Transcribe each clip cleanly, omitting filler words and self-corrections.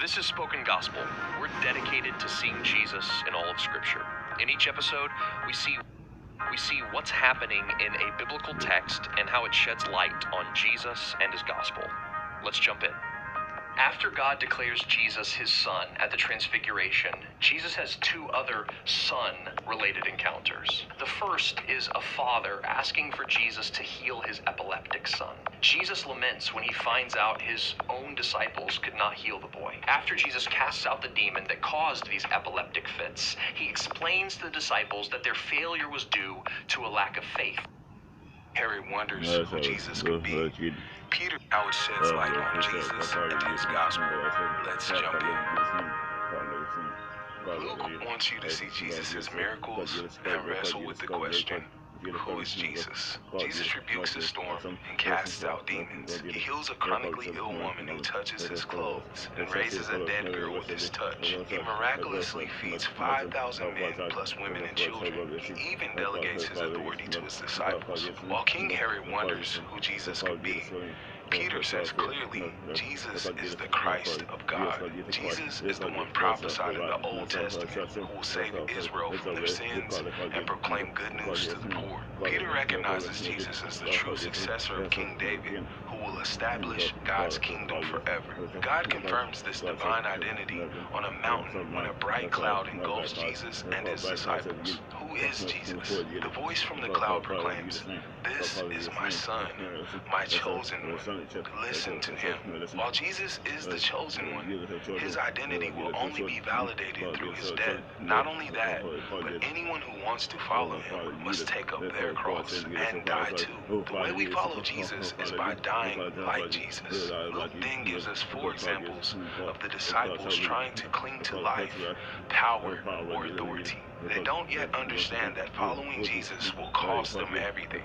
This is Spoken Gospel. We're dedicated to seeing Jesus in all of Scripture. In each episode, we see what's happening in a biblical text and how it sheds light on Jesus and his gospel. Let's jump in. After God declares Jesus his son at the Transfiguration, Jesus has two other son-related encounters. The first is a father asking for Jesus to heal his epileptic son. Jesus laments when he finds out his own disciples could not heal the boy. After Jesus casts out the demon that caused these epileptic fits, he explains to the disciples that their failure was due to a lack of faith. Harry wonders who Jesus could be. Peter how it sheds light on Jesus and his gospel. Let's jump in. Luke wants you to see Jesus' miracles and wrestle with the question, who is Jesus? Jesus rebukes the storm and casts out demons. He heals a chronically ill woman who touches his clothes and raises a dead girl with his touch. He miraculously feeds 5,000 men plus women and children. He even delegates his authority to his disciples. While King Herod wonders who Jesus could be, Peter says clearly, Jesus is the Christ of God. Jesus is the one prophesied in the Old Testament who will save Israel from their sins and proclaim good news to the poor. Peter recognizes Jesus as the true successor of King David who will establish God's kingdom forever. God confirms this divine identity on a mountain when a bright cloud engulfs Jesus and his disciples. Who is Jesus? The voice from the cloud proclaims, "This is my son, my chosen one. Listen to him." While Jesus is the chosen one, his identity will only be validated through his death. Not only that, but anyone who wants to follow him must take up their cross and die too. The way we follow Jesus is by dying like Jesus. Luke then gives us 4 examples of the disciples trying to cling to life, power, or authority. They don't yet understand that following Jesus will cost them everything.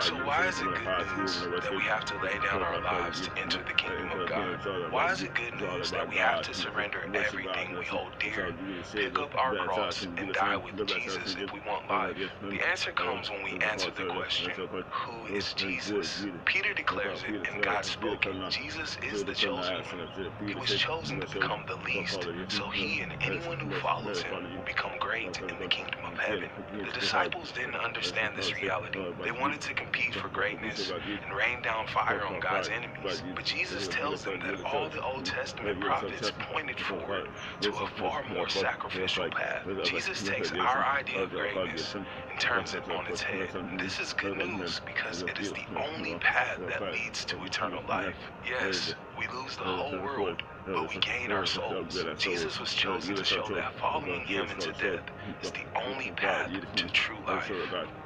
So why is it good news that we have to lay down our lives to enter the kingdom of God? Why is it good news that we have to surrender everything we hold dear, pick up our cross, and die with Jesus if we want life? The answer comes when we answer the question, who is Jesus? Peter declares it, and God spoke it. Jesus is the chosen one. He was chosen to become the least, so he and anyone who follows him will become great in the kingdom of heaven. The disciples didn't understand this reality. They wanted to compete for greatness and rain down fire on God's enemies. But Jesus tells them that all the Old Testament prophets pointed forward to a far more sacrificial path. Jesus takes our idea of greatness and turns it on its head. This is good news because it is the only path that leads to eternal life. Yes, we lose the whole world, but we gain our souls. Jesus was chosen to show that following him into death is the only path to true life.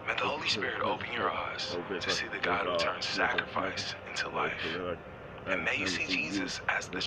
May the Holy Spirit open your eyes to see the God who turns sacrifice into life. And may you see Jesus as the